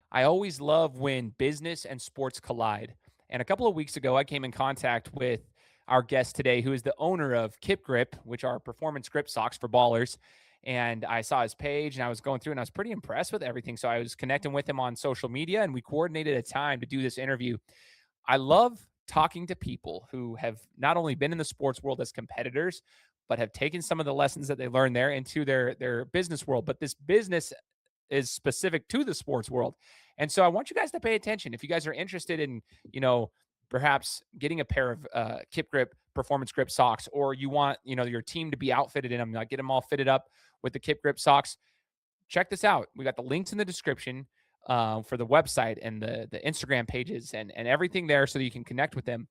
I always love when business and sports collide. And a couple of weeks ago, I came in contact with our guest today, who is the owner of KipGrip, which are performance grip socks for ballers. And I saw his page and I was going through and I was pretty impressed with everything. So I was connecting with him on social media and we coordinated a time to do this interview. I love talking to people who have not only been in the sports world as competitors, but have taken some of the lessons that they learned there into their business world. But this business is specific to the sports world. And so I want you guys to pay attention. If you guys are interested in, perhaps getting a pair of Kip Grip performance grip socks, or you want, your team to be outfitted in them, like get them all fitted up with the Kip Grip socks, check this out. We got the links in the description for the website and the Instagram pages and everything there so that you can connect with them.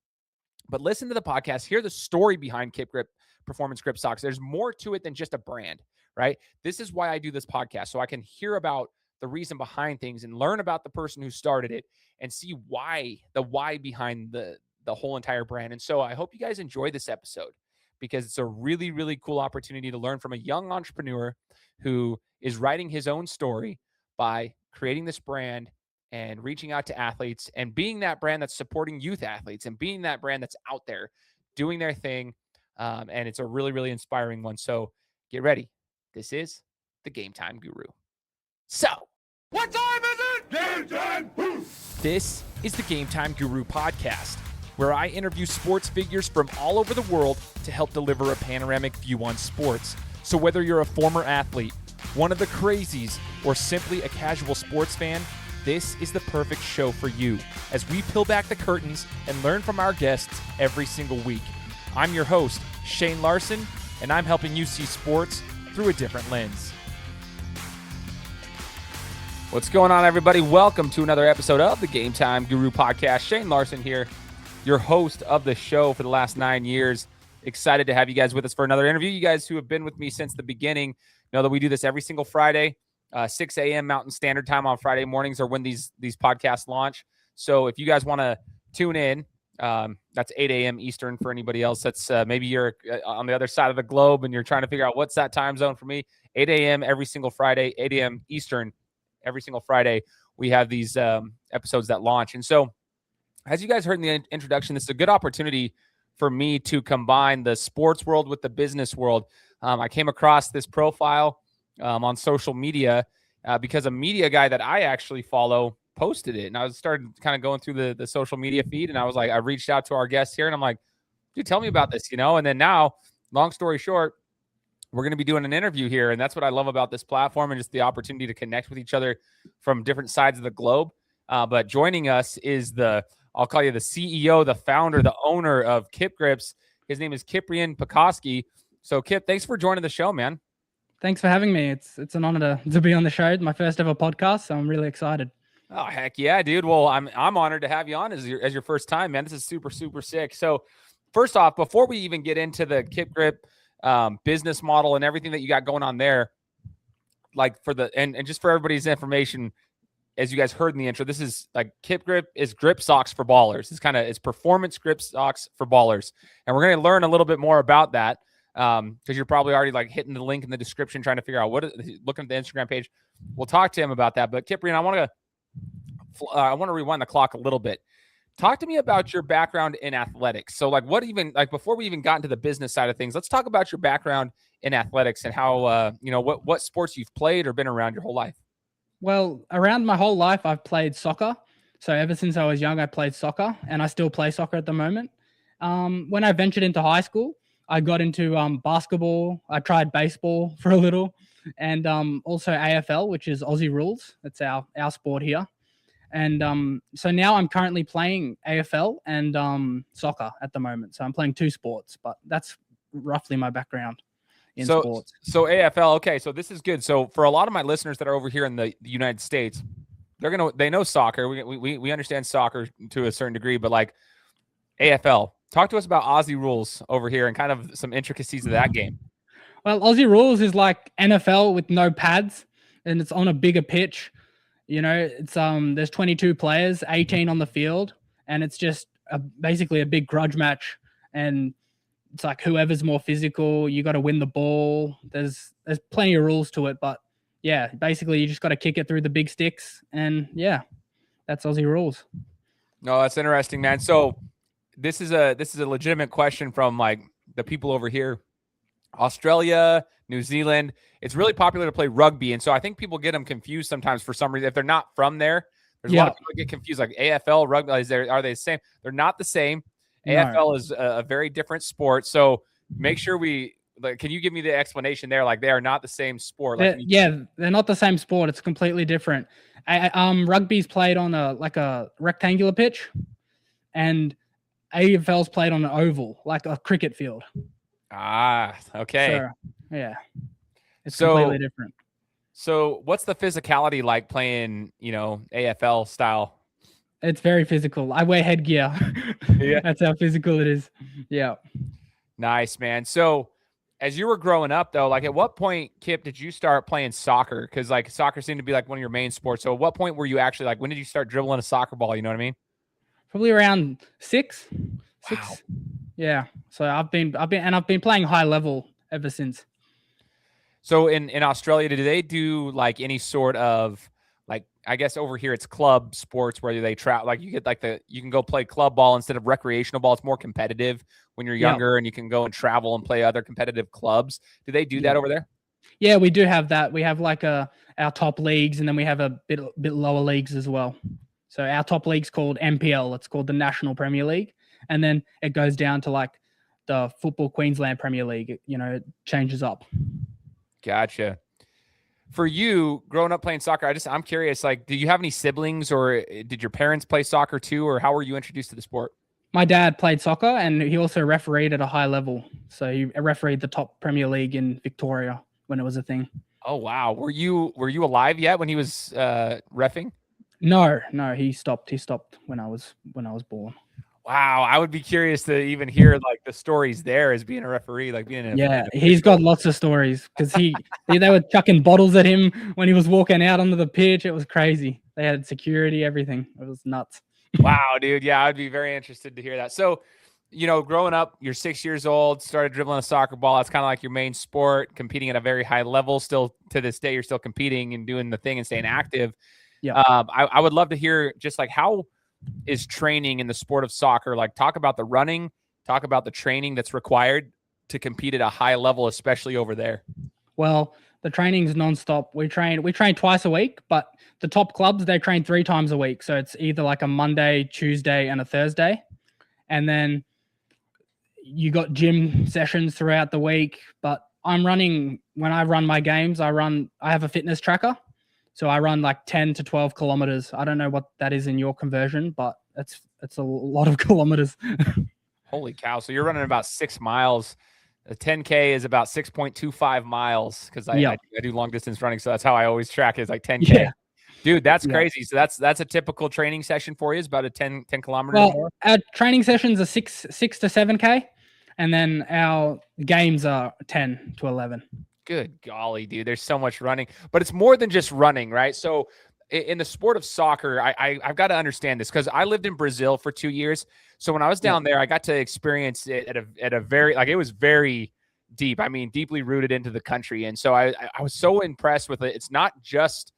But listen to the podcast, hear the story behind Kip Grip performance grip socks. There's more to it than just a brand, right? This is why I do this podcast, so I can hear about the reason behind things and learn about the person who started it and see the why behind the whole entire brand. And so I hope you guys enjoy this episode because it's a really, really cool opportunity to learn from a young entrepreneur who is writing his own story by creating this brand and reaching out to athletes and being that brand that's supporting youth athletes and being that brand that's out there doing their thing. And it's a really, really inspiring one. So get ready. This is the Gametime Guru. So, what time is it? Game time! This is the Gametime Guru podcast, where I interview sports figures from all over the world to help deliver a panoramic view on sports. So whether you're a former athlete, one of the crazies, or simply a casual sports fan, this is the perfect show for you as we peel back the curtains and learn from our guests every single week. I'm your host, Shane Larson, and I'm helping you see sports through a different lens. What's going on, everybody? Welcome to another episode of the Gametime Guru podcast. Shane Larson here, your host of the show for the last 9 years. Excited to have you guys with us for another interview. You guys who have been with me since the beginning know that we do this every single Friday. 6 a.m. Mountain Standard Time on Friday mornings are when these podcasts launch. So if you guys want to tune in, that's 8 a.m. Eastern for anybody else. That's maybe you're on the other side of the globe and you're trying to figure out what's that time zone for me. 8 a.m. every single Friday, 8 a.m. Eastern every single Friday. We have these episodes that launch. And so as you guys heard in the introduction, this is a good opportunity for me to combine the sports world with the business world. I came across this profile on social media because a media guy that I actually follow posted it. And I started kind of going through the social media feed. And I was like, I reached out to our guest here and I'm like, dude, tell me about this, And then now, long story short, we're going to be doing an interview here. And that's what I love about this platform and just the opportunity to connect with each other from different sides of the globe. But joining us is I'll call you the CEO, the founder, the owner of Kip Grips. His name is Kiprian Pacoski. So Kip, thanks for joining the show, man. Thanks for having me. It's an honor to be on the show. My first ever podcast, so I'm really excited. Oh, heck yeah, dude. Well, I'm honored to have you on as your first time, man. This is super, super sick. So first off, before we even get into the Kip Grip business model and everything that you got going on there, like and just for everybody's information, as you guys heard in the intro, this is like Kip Grip is grip socks for ballers. It's performance grip socks for ballers. And we're going to learn a little bit more about that. Because you're probably already like hitting the link in the description, trying to figure out looking at the Instagram page. We'll talk to him about that. But Kiprian, I want to rewind the clock a little bit. Talk to me about your background in athletics. So before we even got into the business side of things, let's talk about your background in athletics and how, what sports you've played or been around your whole life. Well, around my whole life, I've played soccer. So ever since I was young, I played soccer and I still play soccer at the moment. When I ventured into high school, I got into basketball. I tried baseball for a little, and also AFL, which is Aussie Rules. That's our sport here. And so now I'm currently playing AFL and soccer at the moment. So I'm playing two sports, but that's roughly my background in sports. So AFL, okay. So this is good. So for a lot of my listeners that are over here in the United States, they know soccer. We understand soccer to a certain degree, but like AFL. Talk to us about Aussie Rules over here and kind of some intricacies of that game. Well, Aussie Rules is like NFL with no pads, and it's on a bigger pitch. It's there's 22 players, 18 on the field, and it's just basically a big grudge match. And it's like whoever's more physical, you got to win the ball. There's plenty of rules to it, but yeah, basically you just got to kick it through the big sticks, and yeah, that's Aussie rules. No, that's interesting, man. So this is a legitimate question from like the people over here. Australia, New Zealand, it's really popular to play rugby. And so I think people get them confused sometimes for some reason. If they're not from there, there's a lot of people that get confused. Like AFL, rugby, are they the same? They're not the same. No. AFL is a very different sport. So make sure can you give me the explanation there? Like they are not the same sport. Like they're not the same sport. It's completely different. Rugby's played on a rectangular pitch, and AFL's played on an oval, like a cricket field. Ah, okay. So, yeah, it's completely different. So what's the physicality like playing, AFL style? It's very physical. I wear headgear. Yeah. That's how physical it is. Yeah. Nice, man. So as you were growing up though, like at what point, Kip, did you start playing soccer? Because like soccer seemed to be like one of your main sports. So at what point were you actually like, when did you start dribbling a soccer ball? You know what I mean? Probably around six. Wow. Yeah. So I've been playing high level ever since. So in Australia, do they do like any sort of like, I guess over here it's club sports where they travel, like you get like you can go play club ball instead of recreational ball. It's more competitive when you're younger and you can go and travel and play other competitive clubs. Do they do that over there? Yeah, we do have that. We have like our top leagues, and then we have a bit lower leagues as well. So our top league's called NPL. It's called the National Premier League. And then it goes down to like the Football Queensland Premier League. It changes up. Gotcha. For you, growing up playing soccer, I'm curious, like, do you have any siblings or did your parents play soccer too, or how were you introduced to the sport? My dad played soccer, and he also refereed at a high level. So he refereed the top Premier League in Victoria when it was a thing. Oh, wow. Were you alive yet when he was reffing? No, he stopped. He stopped when I was born. Wow, I would be curious to even hear like the stories there as being a referee, like being he's got lots of stories because they were chucking bottles at him when he was walking out onto the pitch. It was crazy. They had security, everything. It was nuts. Wow, dude. Yeah, I'd be very interested to hear that. So, growing up, you're 6 years old, started dribbling a soccer ball. That's kind of like your main sport, competing at a very high level. Still to this day, you're still competing and doing the thing and staying active. Yeah. I would love to hear just like how is training in the sport of soccer? Like talk about the running, talk about the training that's required to compete at a high level, especially over there. Well, the training's nonstop. We train twice a week, but the top clubs, they train 3 times a week. So it's either like a Monday, Tuesday, and a Thursday. And then you got gym sessions throughout the week. But when I run my games, I have a fitness tracker. So I run like 10 to 12 kilometers. I don't know what that is in your conversion, but it's a lot of kilometers. Holy cow. So you're running about 6 miles. A 10K is about 6.25 miles because I do long distance running. So that's how I always track it. It's like 10K. Yeah. Dude, that's crazy. So that's a typical training session for you, is about a 10 kilometers. Well, our training sessions are 6 to 7K. And then our games are 10 to 11. Good golly, dude. There's so much running, but it's more than just running, right? So in the sport of soccer, I've got to understand this because I lived in Brazil for 2 years. So when I was down there, I got to experience it at a very, like, it was very deep. I mean, deeply rooted into the country. And so I was so impressed with it. It's not just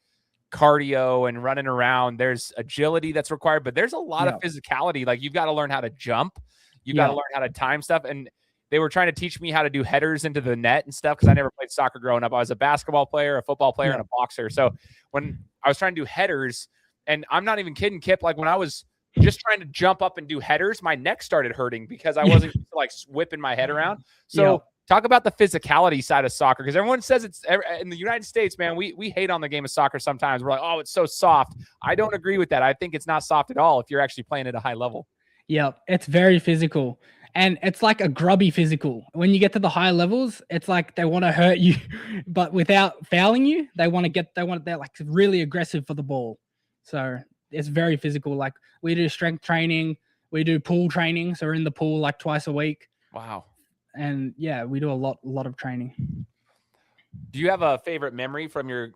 cardio and running around. There's agility that's required, but there's a lot of physicality. Like you've got to learn how to jump. You've got to learn how to time stuff. And they were trying to teach me how to do headers into the net and stuff because I never played soccer growing up. I was a basketball player, a football player, and a boxer. So when I was trying to do headers, and I'm not even kidding, Kip, like when I was just trying to jump up and do headers, my neck started hurting because I wasn't like whipping my head around. So talk about the physicality side of soccer, because everyone says it's in the United States, man, we hate on the game of soccer sometimes. We're like, oh, it's so soft. I don't agree with that. I think it's not soft at all if you're actually playing at a high level. Yeah, it's very physical. And it's like a grubby physical. When you get to the high levels, it's like they want to hurt you, but without fouling you, they're like really aggressive for the ball. So it's very physical. Like we do strength training, we do pool training. So we're in the pool like twice a week. Wow. And yeah, we do a lot of training. Do you have a favorite memory from your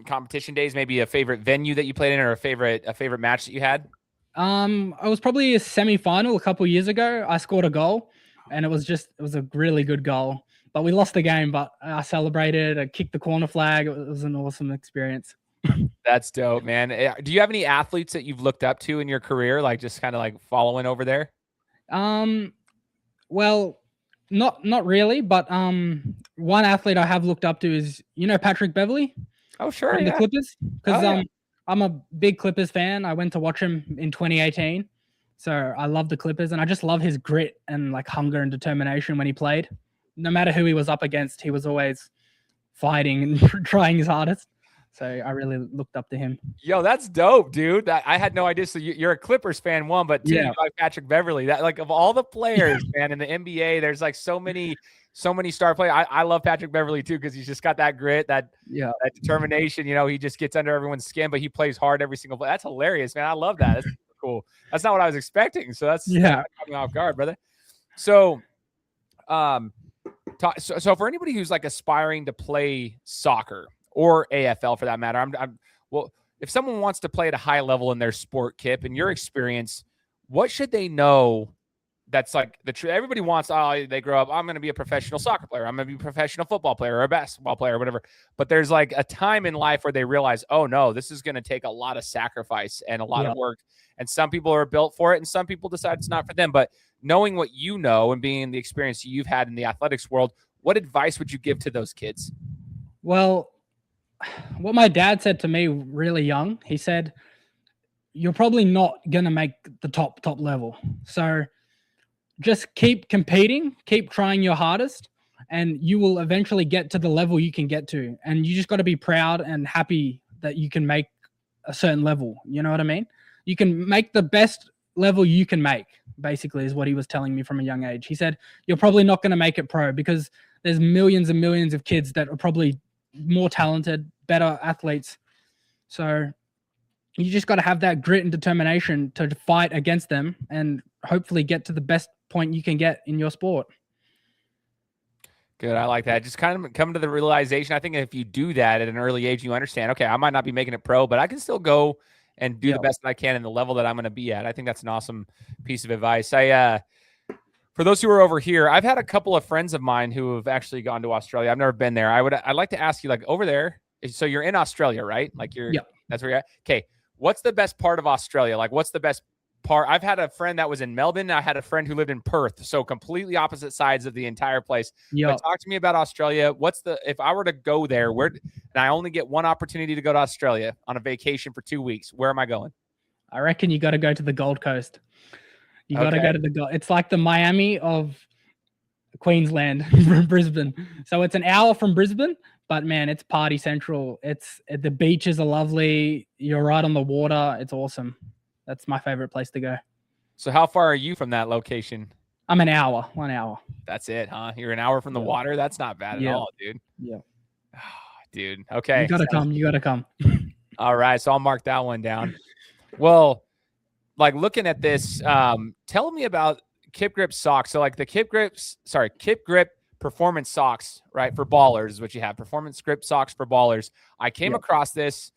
competition days? Maybe a favorite venue that you played in, or a favorite match that you had? I was probably a semi-final a couple of years ago. I scored a goal, and it was a really good goal. But we lost the game, but I celebrated. I kicked the corner flag. It was an awesome experience. That's dope, man. Do you have any athletes that you've looked up to in your career, like just kind of like following over there? Well, not really, but one athlete I have looked up to is Patrick Beverley Oh, sure, from the yeah. Clippers, because Oh, yeah. I'm a big Clippers fan. I went to watch him in 2018, so I love the Clippers, and I just love his grit and like hunger and determination when he played. No matter who he was up against, he was always fighting and trying his hardest. So I really looked up to him. Yo, that's dope, dude. I had no idea. So you're a Clippers fan, one, but two, Yeah. you like Patrick Beverly. That, like, of all the players, man, in the NBA, there's like so many star players. I love Patrick Beverly too, because he's just got that grit, that determination. He just gets under everyone's skin, but he plays hard every single play. That's hilarious, man. I love that. That's super cool. That's not what I was expecting. So that's caught me off guard, brother. So, so for anybody who's like aspiring to play soccer or AFL for that matter, well, if someone wants to play at a high level in their sport, Kip, in your experience, what should they know? That's like the truth. Everybody wants, they grow up, I'm going to be a professional soccer player. I'm going to be a professional football player or a basketball player or whatever. But there's like a time in life where they realize, oh no, this is going to take a lot of sacrifice and a lot of work. And some people are built for it and some people decide it's not for them. But knowing what you know and being the experience you've had in the athletics world, what advice would you give to those kids? Well, what my dad said to me really young, he said, you're probably not going to make the top level. So just keep competing, keep trying your hardest, and you will eventually get to the level you can get to. And you just got to be proud and happy that you can make a certain level. You know what I mean? You can make the best level you can make, basically, is what he was telling me from a young age. He said, you're probably not going to make it pro because there's millions and millions of kids that are probably more talented, better athletes. So you just got to have that grit and determination to fight against them and hopefully get to the best point you can get in your sport. Good. I like that. Just kind of come to the realization. I think if you do that at an early age, you understand, okay, I might not be making it pro, but I can still go and do the best that I can in the level that I'm going to be at. I think that's an awesome piece of advice. For those who are over here, I've had a couple of friends of mine who have actually gone to Australia. I've never been there. I'd like to ask you, like, over there. So you're in Australia, right? Like that's where you're at. Okay. What's the best part of Australia? Like, what's the best part? I've had a friend that was in Melbourne. I had a friend who lived in Perth. So completely opposite sides of the entire place. But talk to me about Australia. If I were to go there, and I only get one opportunity to go to Australia on a vacation for 2 weeks, where am I going? I reckon you got to go to the Gold Coast. You got to go to the Gold. It's like the Miami of Queensland, Brisbane. So it's an hour from Brisbane, but man, it's party central. The beaches are lovely. You're right on the water. It's awesome. That's my favorite place to go. So how far are you from that location? I'm 1 hour. That's it, huh? You're 1 hour from the water? That's not bad at all, dude. Yeah. Oh, dude. Okay. You got to come. All right. So I'll mark that one down. Well, like looking at this, tell me about KipGrip socks. So like the KipGrip performance socks, right? For ballers is what you have. Performance grip socks for ballers. I came across this.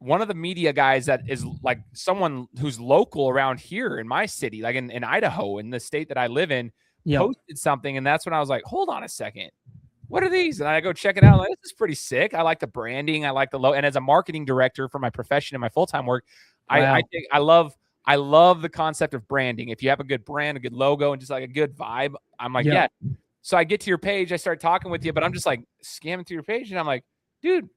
One of the media guys that is like someone who's local around here in my city, like in Idaho, in the state that I live in, posted something. And that's when I was like, hold on a second. What are these? And I go check it out. I'm like, this is pretty sick. I like the branding. I like the logo. And as a marketing director for my profession and my full-time work, I think I love the concept of branding. If you have a good brand, a good logo, and just like a good vibe, I'm like, yeah. So I get to your page, I start talking with you, but I'm just like scamming through your page, and I'm like, dude,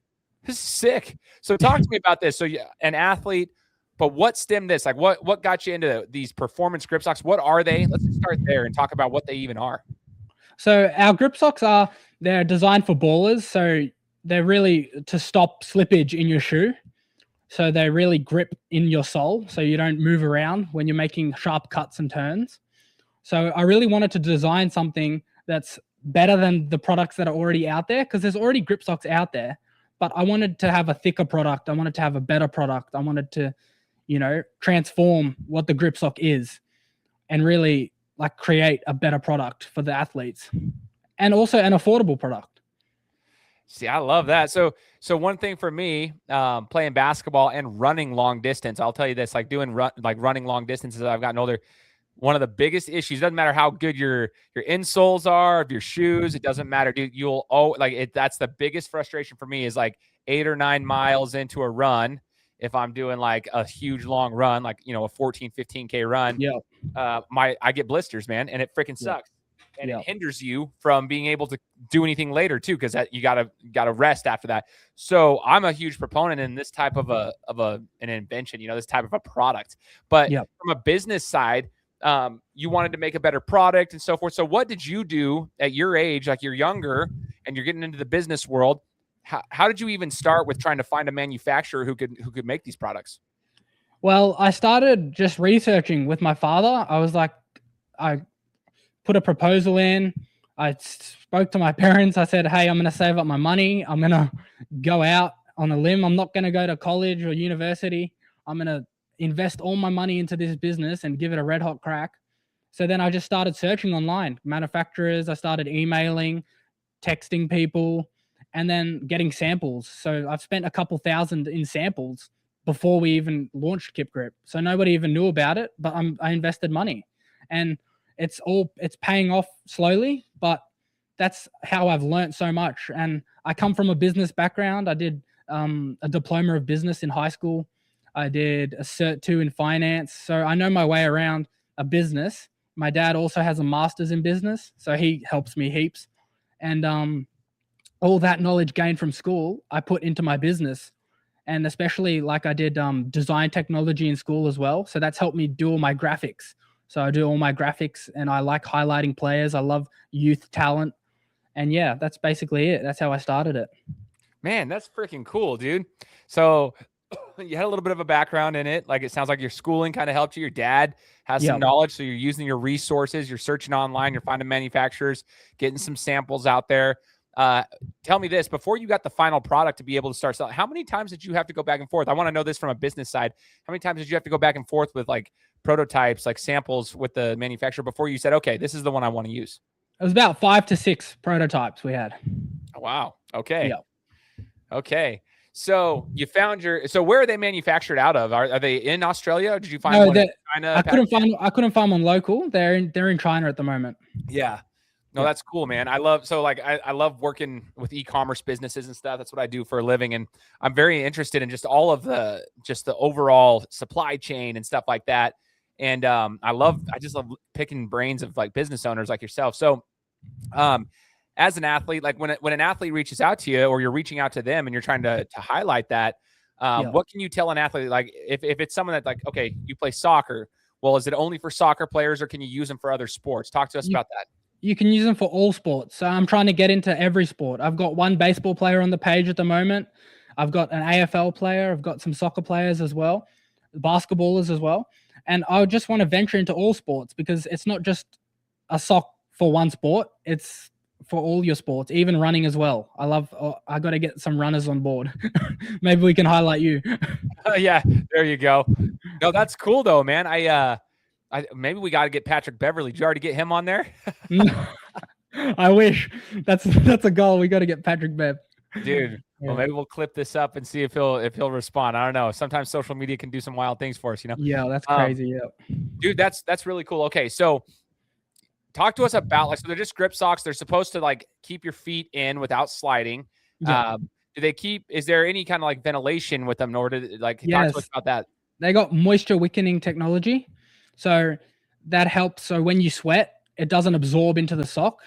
this is sick. So talk to me about this. So an athlete, but what stemmed this? Like what got you into these performance grip socks? What are they? Let's just start there and talk about what they even are. So our grip socks they're designed for ballers. So they're really to stop slippage in your shoe. So they really grip in your sole so you don't move around when you're making sharp cuts and turns. So I really wanted to design something that's better than the products that are already out there, because there's already grip socks out there. But I wanted to have a thicker product. I wanted to have a better product. I wanted to, transform what the grip sock is and really like create a better product for the athletes and also an affordable product. See, I love that. So one thing for me, playing basketball and running long distance, I'll tell you this, like running long distances as I've gotten older, one of the biggest issues. Doesn't matter how good your insoles are of your shoes. It doesn't matter, dude. You'll like it. That's the biggest frustration for me is like 8 or 9 miles into a run. If I'm doing like a huge long run, like, a 14, 15K run, Yeah. I get blisters, man, and it freaking sucks. And Yeah. it hinders you from being able to do anything later too, because that you gotta rest after that. So I'm a huge proponent in this type of an invention, this type of a product. But Yeah. from a business side, you wanted to make a better product and so forth. So what did you do at your age, like you're younger and you're getting into the business world? How did you even start with trying to find a manufacturer who could make these products? Well, I started just researching with my father. I put a proposal in. I spoke to my parents. I said, hey, I'm going to save up my money. I'm going to go out on a limb. I'm not going to go to college or university. I'm going to invest all my money into this business and give it a red hot crack. So then I just started searching online, manufacturers. I started emailing, texting people, and then getting samples. So I've spent a couple thousand in samples before we even launched KipGrip. So nobody even knew about it, but I invested money, and it's paying off slowly, but that's how I've learned so much. And I come from a business background. I did a diploma of business in high school. I did a Cert 2 in finance. So I know my way around a business. My dad also has a master's in business, so he helps me heaps. And all that knowledge gained from school, I put into my business. And especially like I did design technology in school as well. So that's helped me do all my graphics. So I do all my graphics and I like highlighting players. I love youth talent. And yeah, that's basically it. That's how I started it. Man, that's freaking cool, dude. So you had a little bit of a background in it. Like, it sounds like your schooling kind of helped you. Your dad has some knowledge. So you're using your resources, you're searching online, you're finding manufacturers, getting some samples out there. Tell me this, before you got the final product to be able to start selling, how many times did you have to go back and forth? I want to know this from a business side. How many times did you have to go back and forth with like prototypes, like samples with the manufacturer before you said, okay, this is the one I want to use? It was about 5 to 6 prototypes we had. Oh, wow. Okay. Yeah. Okay. So you found so where are they manufactured out of? Are they in Australia? Or did you find No, one in China? I couldn't find one local. They're in China at the moment. Yeah. No, that's cool, man. I love working with e-commerce businesses and stuff. That's what I do for a living. And I'm very interested in just all of the overall supply chain and stuff like that. And I just love picking brains of like business owners like yourself. So as an athlete, like when an athlete reaches out to you or you're reaching out to them and you're trying to highlight that, what can you tell an athlete? Like if it's someone that like, okay, you play soccer, well, is it only for soccer players or can you use them for other sports? Talk to us about that. You can use them for all sports. So I'm trying to get into every sport. I've got one baseball player on the page at the moment. I've got an AFL player. I've got some soccer players as well, basketballers as well. And I just want to venture into all sports because it's not just a sock for one sport. It's for all your sports, even running as well. I got to get some runners on board. Maybe we can highlight you. Yeah, there you go. No, that's cool though, man. Maybe we got to get Patrick Beverly. Did you already get him on there? I wish. That's a goal. We got to get Patrick Bev. Dude, well, maybe we'll clip this up and see if he'll respond. I don't know. Sometimes social media can do some wild things for us, Yeah, that's crazy. Yeah. Dude, that's really cool. Okay, so talk to us about so they're just grip socks. They're supposed to like keep your feet in without sliding. Yeah. Is there any kind of like ventilation with them in order to like Yes. talk to us about that? They got moisture-wicking technology. So that helps. So when you sweat, it doesn't absorb into the sock.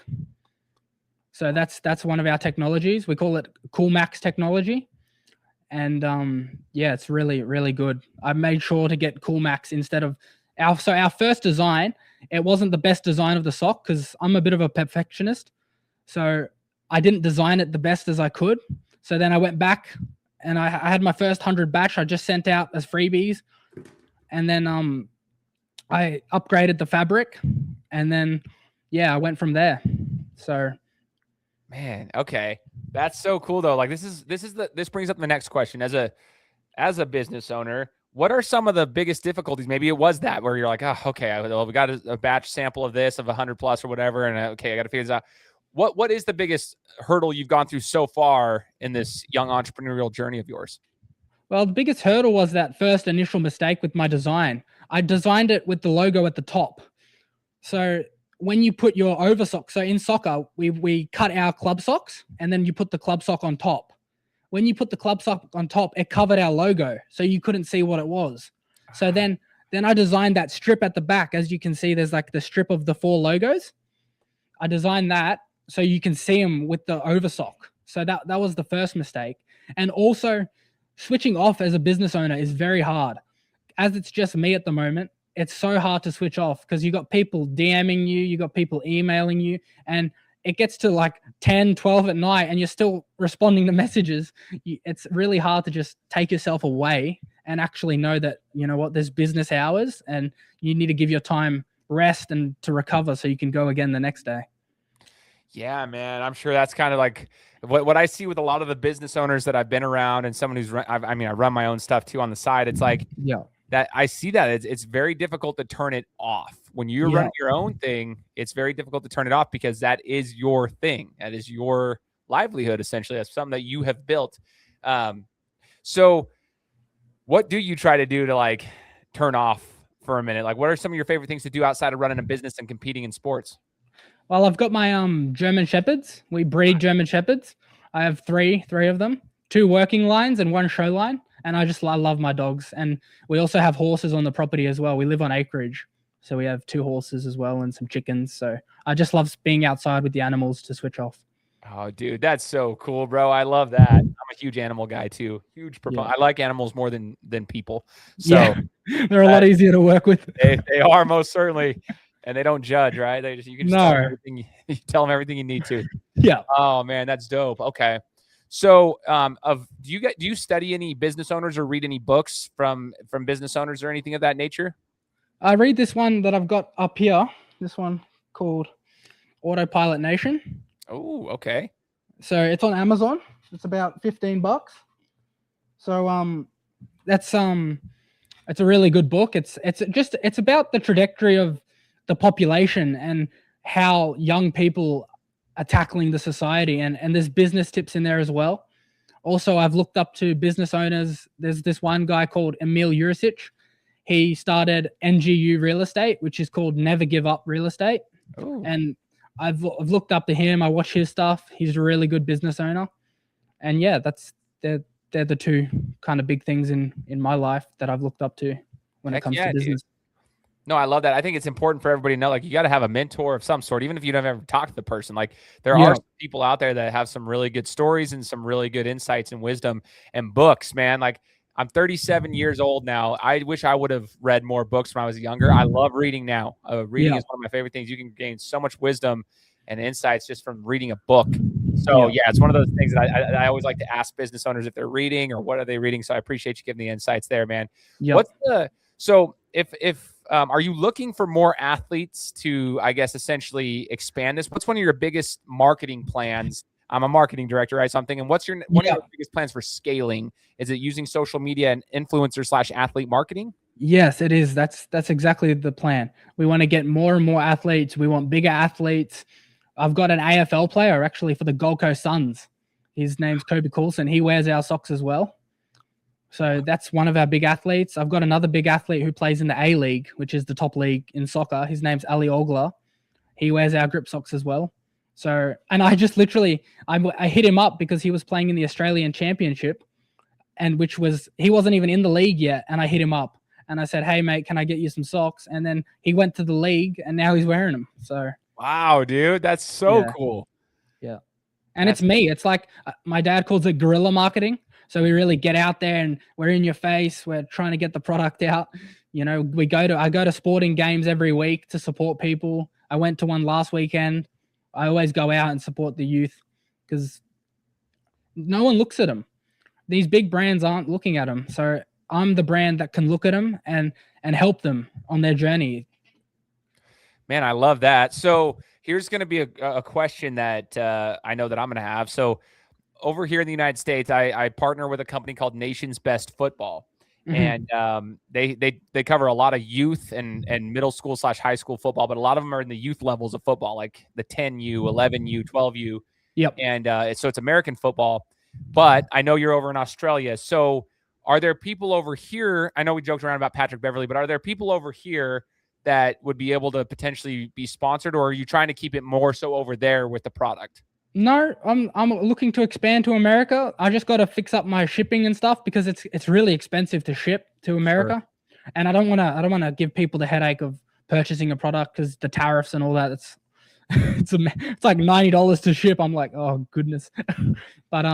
So that's one of our technologies. We call it Coolmax technology. And yeah, it's really, really good. I made sure to get Coolmax instead of our first design. It wasn't the best design of the sock because I'm a bit of a perfectionist. So I didn't design it the best as I could. So then I went back and I had my first 100 batch. I just sent out as freebies. And then I upgraded the fabric, and then yeah, I went from there. So, man, okay, that's so cool though. Like this brings up the next question. As a business owner, what are some of the biggest difficulties? Maybe it was that where you're like, oh, okay, we got a batch sample of this of 100 plus or whatever, and okay, I got to figure this out. What is the biggest hurdle you've gone through so far in this young entrepreneurial journey of yours? Well, the biggest hurdle was that first initial mistake with my design. I designed it with the logo at the top. So when you put your over sock, so in soccer, we cut our club socks and then you put the club sock on top. When you put the club sock on top, it covered our logo, so you couldn't see what it was. So then I designed that strip at the back. As you can see, there's like the strip of the 4 logos. I designed that so you can see them with the over sock. So that was the first mistake. And also, switching off as a business owner is very hard. As it's just me at the moment, it's so hard to switch off because you got people DMing you, you got people emailing you, and it gets to like 10, 12 at night and you're still responding to messages. It's really hard to just take yourself away and actually know that, you know what, there's business hours and you need to give your time rest and to recover so you can go again the next day. Yeah, man. I'm sure that's kind of like what I see with a lot of the business owners that I've been around and someone who's, I run my own stuff too on the side. It's like, that I see that it's very difficult to turn it off. When you're running your own thing, it's very difficult to turn it off because that is your thing. That is your livelihood, essentially. That's something that you have built. So what do you try to do to like turn off for a minute? Like, what are some of your favorite things to do outside of running a business and competing in sports? Well, I've got my German Shepherds. We breed German Shepherds. I have three of them, 2 working lines and 1 show line. And I love my dogs. And we also have horses on the property as well. We live on acreage. So we have 2 horses as well and some chickens. So I just love being outside with the animals to switch off. Oh, dude, that's so cool, bro. I love that. I'm a huge animal guy too. Huge proponent. I like animals more than people. So they're a lot easier to work with. They are, most certainly. And they don't judge, right? You can just tell them everything. You tell them everything you need to. Yeah. Oh man, that's dope. Okay. So, do you study any business owners or read any books from business owners or anything of that nature? I read this one that I've got up here. This one called Autopilot Nation. Oh, okay. So it's on Amazon. It's about $15. So that's it's a really good book. It's about the trajectory of the population and how young people are tackling the society, and there's business tips in there as well. Also, I've looked up to business owners. There's this one guy called Emil Jurisic. He started NGU Real Estate, which is called Never Give Up Real Estate. Ooh. And I've looked up to him. I watch his stuff. He's a really good business owner. And yeah, they're the 2 kind of big things in my life that I've looked up to when it comes to business. Dude. No, I love that. I think it's important for everybody to know, like, you got to have a mentor of some sort, even if you don't ever talk to the person. Like, there are people out there that have some really good stories and some really good insights and wisdom and books, man. Like, I'm 37 years old now. I wish I would have read more books when I was younger. I love reading now. Reading is one of my favorite things. You can gain so much wisdom and insights just from reading a book. So yeah, it's one of those things that I always like to ask business owners if they're reading or what are they reading. So I appreciate you giving the insights there, man. So if are you looking for more athletes to, I guess, essentially expand this? What's one of your biggest marketing plans? I'm a marketing director, right? So I'm thinking, what's one of your biggest plans for scaling? Is it using social media and influencer/athlete marketing? Yes, it is. That's exactly the plan. We want to get more and more athletes. We want bigger athletes. I've got an AFL player actually for the Gold Coast Suns. His name's Kobe Coulson. He wears our socks as well. So that's one of our big athletes. I've got another big athlete who plays in the A-League, which is the top league in soccer. His name's Ali Ogler. He wears our grip socks as well. So, and I just literally, I hit him up because he was playing in the Australian Championship, and he wasn't even in the league yet. And I hit him up and I said, "Hey mate, can I get you some socks?" And then he went to the league and now he's wearing them. So, wow, dude, that's so cool. Yeah. And it's me. It's like my dad calls it guerrilla marketing. So we really get out there and we're in your face. We're trying to get the product out. You know, I go to sporting games every week to support people. I went to one last weekend. I always go out and support the youth because no one looks at them. These big brands aren't looking at them. So I'm the brand that can look at them and help them on their journey. Man, I love that. So here's going to be a question that I know that I'm going to have. So over here in the United States, I partner with a company called Nation's Best Football. And they cover a lot of youth and middle school / high school football, but a lot of them are in the youth levels of football, like the 10U, 11U, 12U. Yep. And so it's American football, but I know you're over in Australia. So are there people over here? I know we joked around about Patrick Beverly, but are there people over here that would be able to potentially be sponsored, or are you trying to keep it more so over there with the product? No, I'm looking to expand to America. I just got to fix up my shipping and stuff because it's really expensive to ship to America, and I don't want to give people the headache of purchasing a product because the tariffs and all that. It's like $90 to ship. I'm like, oh goodness. But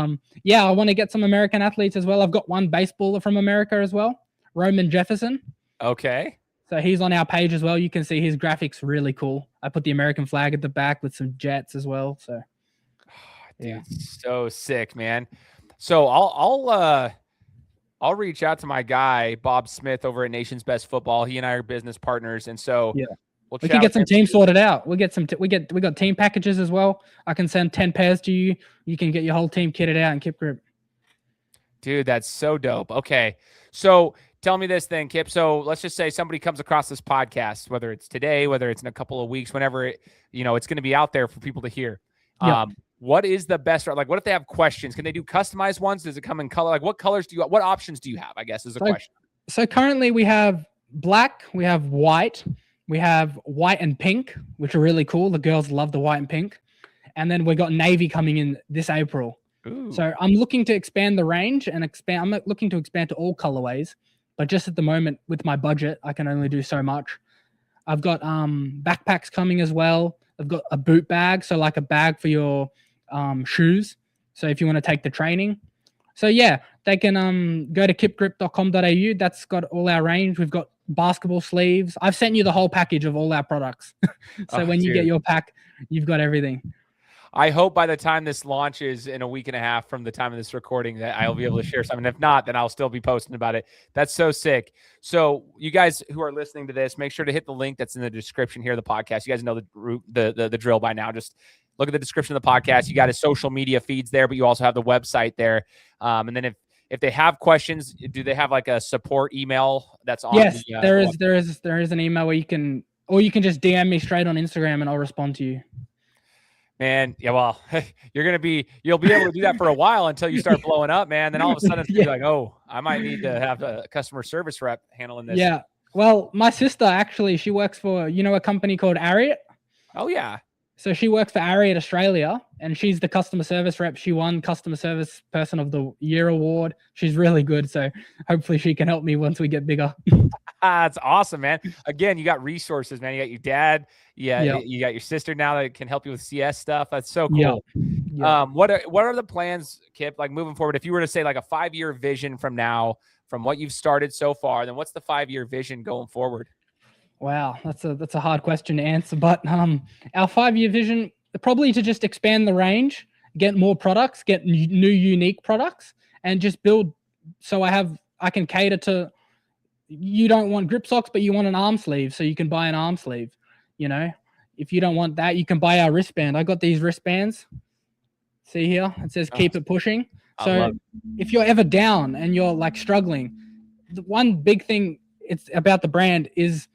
yeah, I want to get some American athletes as well. I've got one baseballer from America as well, Roman Jefferson. Okay. So he's on our page as well. You can see his graphics really cool. I put the American flag at the back with some jets as well. So dude, yeah. so sick, man. So I'll reach out to my guy Bob Smith over at Nation's Best Football. He and I are business partners, and so Yeah. we can get some teams sorted out. We got team packages as well. I can send 10 pairs to you. You can get your whole team kitted out in KipGrip. Dude, that's so dope. Okay. So tell me this then, Kip. So let's just say somebody comes across this podcast, whether it's today, whether it's in a couple of weeks, whenever it's going to be out there for people to hear. Yeah. What is the best? Like, what if they have questions? Can they do customized ones? Does it come in color? Like, what colors what options do you have? I guess is a question. So currently we have black, we have white, we have white and pink, which are really cool. The girls love the white and pink. And then we got navy coming in this April. Ooh. So I'm looking to expand the range and I'm looking to expand to all colorways, but just at the moment with my budget, I can only do so much. I've got backpacks coming as well. I've got a boot bag, so like a bag for your shoes. So if you want to take the training. So yeah, they can go to kipgrip.com.au. That's got all our range. We've got basketball sleeves. I've sent you the whole package of all our products. So when you get your pack, you've got everything. I hope by the time this launches in a week and a half from the time of this recording that I'll be able to share something. If not, then I'll still be posting about it. That's so sick. So you guys who are listening to this, make sure to hit the link that's in the description here of the podcast. You guys know the drill by now. Just look at the description of the podcast. You got his social media feeds there, but you also have the website there. And then if they have questions, do they have like a support email that's on? Yes, there is an email where you can just DM me straight on Instagram and I'll respond to you. Man, yeah, well, you'll be able to do that for a while until you start blowing up, man. Then all of a sudden it's gonna be like, oh, I might need to have a customer service rep handling this. Yeah. Well, my sister actually, she works for, a company called Ariat. Oh yeah. So she works for Ariat Australia and she's the customer service rep. She won Customer Service Person of the Year award. She's really good. So hopefully she can help me once we get bigger. That's awesome, man. Again, you got resources, man. You got your dad. Yeah. You got your sister now that can help you with CS stuff. That's so cool. Yeah. What are the plans, Kip, like moving forward? If you were to say like a 5-year vision from now, from what you've started so far, then what's the 5-year vision going forward? Wow, that's a hard question to answer. But our 5-year vision, probably to just expand the range, get more products, get new unique products, and just build so I can cater to. You don't want grip socks, but you want an arm sleeve, so you can buy an arm sleeve. If you don't want that, you can buy our wristband. I got these wristbands. See here, it says "Keep it pushing." So if you're ever down and you're like struggling, the one big thing it's about the brand is.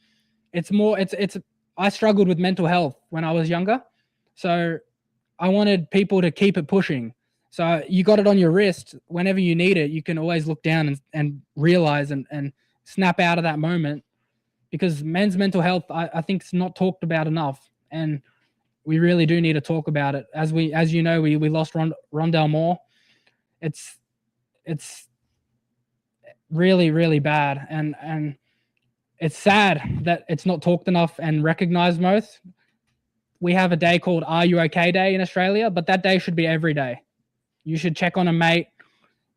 I struggled with mental health when I was younger. So I wanted people to keep it pushing. So you got it on your wrist. Whenever you need it, you can always look down and realize and snap out of that moment, because men's mental health, I think, is not talked about enough. And we really do need to talk about it. As we lost Rondell Moore. It's really, really bad. And it's sad that it's not talked enough and recognized most. We have a day called Are You Okay Day in Australia, but that day should be every day. You should check on a mate,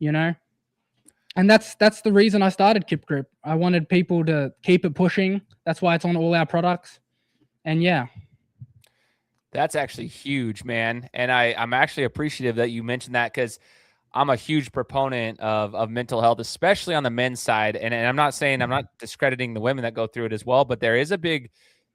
And that's the reason I started KipGrip. I wanted people to keep it pushing. That's why it's on all our products. And yeah. That's actually huge, man. And I'm actually appreciative that you mentioned that, because I'm a huge proponent of mental health, especially on the men's side. And I'm not discrediting the women that go through it as well, but there is a big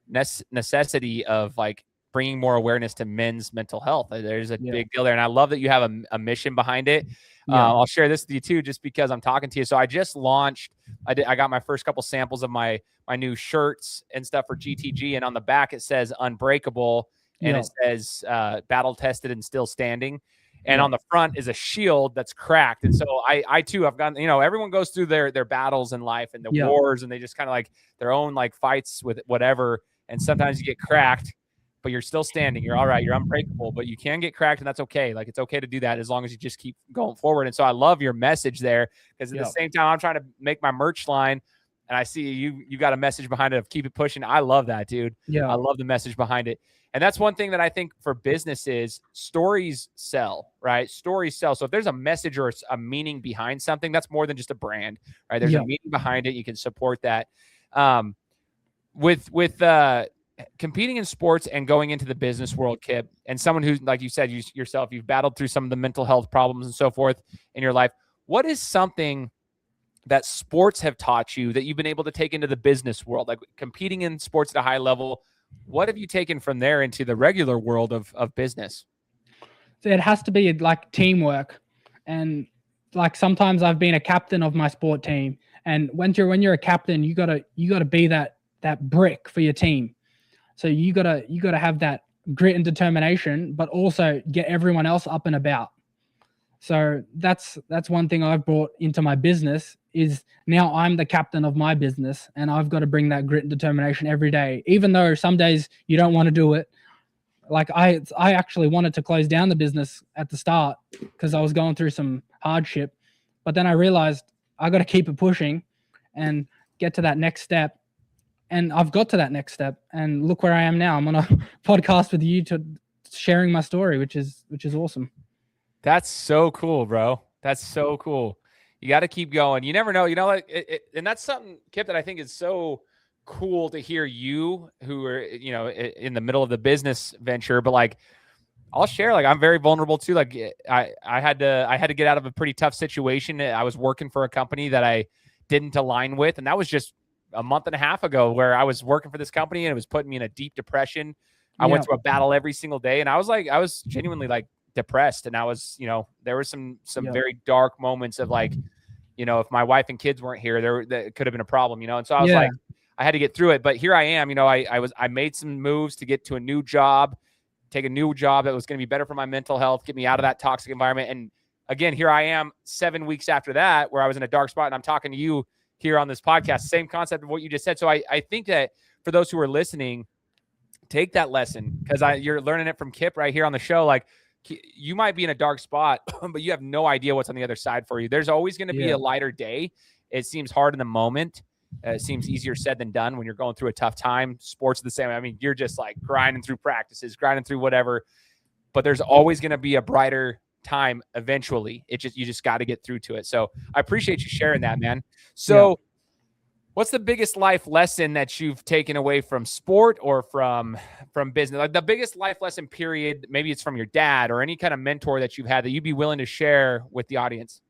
necessity of like bringing more awareness to men's mental health. There's a big deal there. And I love that you have a mission behind it. I'll share this with you too, just because I'm talking to you. So I just launched, I got my first couple samples of my new shirts and stuff for GTG. And on the back, it says Unbreakable and it says battle tested and still standing. and on the front is a shield that's cracked. And so I too have gone, everyone goes through their battles in life and the wars, and they just kind of like their own like fights with whatever. And sometimes you get cracked, but you're still standing. You're all right. You're unbreakable, but you can get cracked, and that's okay. Like, it's okay to do that as long as you just keep going forward. And so I love your message there, because at the same time, I'm trying to make my merch line, and I see you got a message behind it of keep it pushing. I love that, dude. Yeah. I love the message behind it. And that's one thing that I think for businesses, stories sell, right? Stories sell. So if there's a message or a meaning behind something, that's more than just a brand, right? There's a meaning behind it. You can support that. With competing in sports and going into the business world, Kip, and someone who's, like you said, yourself, you've battled through some of the mental health problems and so forth in your life. What is something that sports have taught you that you've been able to take into the business world, like competing in sports at a high level? What have you taken from there into the regular world of business? So it has to be like teamwork. And like sometimes I've been a captain of my sport team. And when you're a captain, you gotta be that brick for your team. So you gotta have that grit and determination, but also get everyone else up and about. So that's one thing I've brought into my business, is now I'm the captain of my business, and I've got to bring that grit and determination every day, even though some days you don't want to do it. Like I actually wanted to close down the business at the start because I was going through some hardship, but then I realized I got to keep it pushing and get to that next step. And I've got to that next step, and look where I am now. I'm on a podcast with you, to sharing my story, which is awesome. That's so cool, bro. That's so cool. You got to keep going. You never know. And that's something, Kip, that I think is so cool to hear you, who are, in the middle of the business venture, but like, I'll share, like, I'm very vulnerable too. Like I had to get out of a pretty tough situation. I was working for a company that I didn't align with. And that was just a month and a half ago, where I was working for this company and it was putting me in a deep depression. I went through a battle every single day, and I was genuinely like depressed. And I was, there were some very dark moments of like, if my wife and kids weren't here, that could have been a problem, And so I was like, I had to get through it. But here I am, I made some moves to get to a new job, take a new job that was going to be better for my mental health, get me out of that toxic environment. And again, here I am 7 weeks after that, where I was in a dark spot, and I'm talking to you here on this podcast, same concept of what you just said. So I think that for those who are listening, take that lesson, because you're learning it from Kip right here on the show. Like, you might be in a dark spot, but you have no idea what's on the other side for you. There's always going to be a lighter day. It seems hard in the moment. It seems easier said than done when you're going through a tough time. Sports are the same. I mean, you're just like grinding through practices, grinding through whatever, but there's always going to be a brighter time eventually. You just got to get through to it. So I appreciate you sharing that, man. So what's the biggest life lesson that you've taken away from sport or from business? Like the biggest life lesson period, maybe it's from your dad or any kind of mentor that you've had that you'd be willing to share with the audience.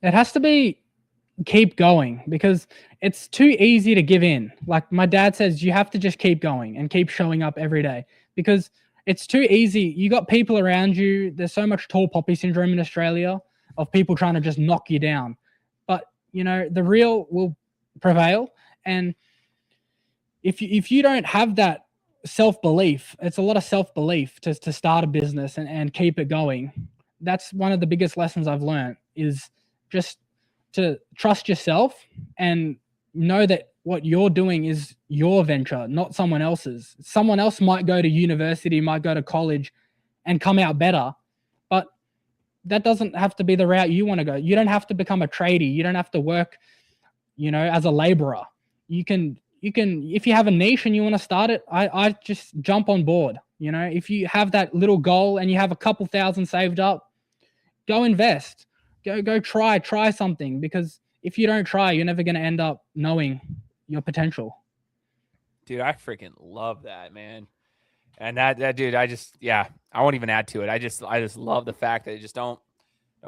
It has to be keep going, because it's too easy to give in. Like my dad says, you have to just keep going and keep showing up every day, because it's too easy. You got people around you. There's so much tall poppy syndrome in Australia of people trying to just knock you down. But, the real will prevail. And if you don't have that self-belief, it's a lot of self-belief to start a business and keep it going. That's one of the biggest lessons I've learned, is just to trust yourself and know that what you're doing is your venture, not someone else's. Someone else might go to university, might go to college and come out better, but that doesn't have to be the route you want to go. You don't have to become a tradie. You don't have to work, as a laborer. You can, if you have a niche and you want to start it, I just jump on board. If you have that little goal and you have a couple thousand saved up, go invest. Go try something, because if you don't try, you're never going to end up knowing your potential. Dude, I freaking love that, man. And that dude, I won't even add to it. I just love the fact that you just don't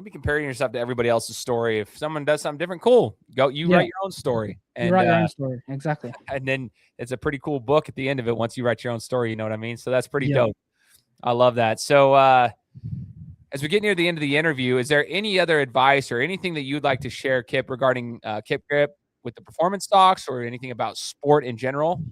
be comparing yourself to everybody else's story. If someone does something different, cool. Write your own story. And you write your own story. Exactly. And then it's a pretty cool book at the end of it once you write your own story, you know what I mean? So that's pretty dope. I love that. So as we get near the end of the interview, is there any other advice or anything that you'd like to share, Kip, regarding KipGrip with the performance stocks, or anything about sport in general?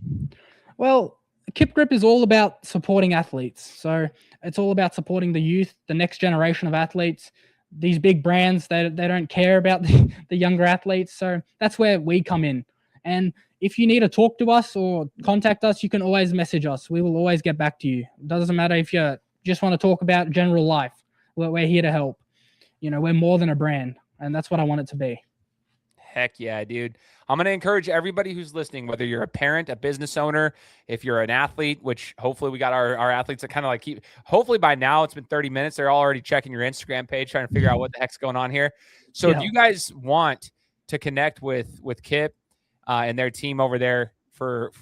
Well, KipGrip is all about supporting athletes. So It's all about supporting the youth, the next generation of athletes. These big brands, they don't care about the younger athletes. So that's where we come in. And if you need to talk to us or contact us, you can always message us. We will always get back to you. It doesn't matter if you just want to talk about general life. We're here to help. We're more than a brand, and that's what I want it to be. Heck yeah, dude. I'm going to encourage everybody who's listening, whether you're a parent, a business owner, if you're an athlete, which hopefully we got our athletes that kind of like hopefully by now it's been 30 minutes. They're already checking your Instagram page, trying to figure out what the heck's going on here. So if you guys want to connect with Kip and their team over there for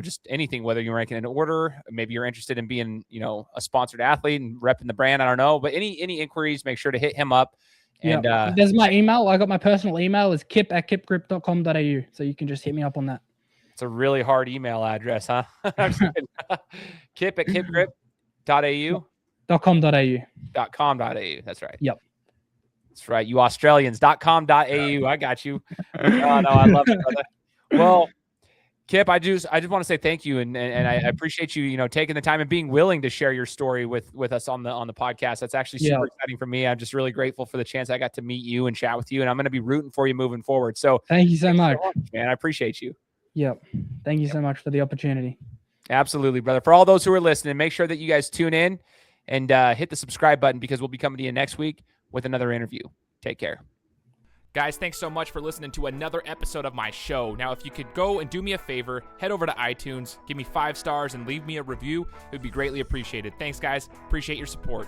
just anything, whether you're making an order, maybe you're interested in being, a sponsored athlete and repping the brand, I don't know, but any inquiries, make sure to hit him up. And there's my email. I got my personal email is kip@kipgrip.com.au. So you can just hit me up on that. It's a really hard email address, huh? Kip@kipgrip.au. .com.au. That's right. Yep. That's right. You Australians. .com.au. I got you. Oh, no, I love it, brother. Well, Kip, I just want to say thank you, and I appreciate you, taking the time and being willing to share your story with us on the podcast. That's actually super exciting for me. I'm just really grateful for the chance I got to meet you and chat with you, and I'm going to be rooting for you moving forward. So thank you so much, man. I appreciate you. Yep. Thank you so much for the opportunity. Absolutely, brother. For all those who are listening, make sure that you guys tune in and hit the subscribe button, because we'll be coming to you next week with another interview. Take care. Guys, thanks so much for listening to another episode of my show. Now, if you could go and do me a favor, head over to iTunes, give me 5 stars, and leave me a review, it would be greatly appreciated. Thanks, guys. Appreciate your support.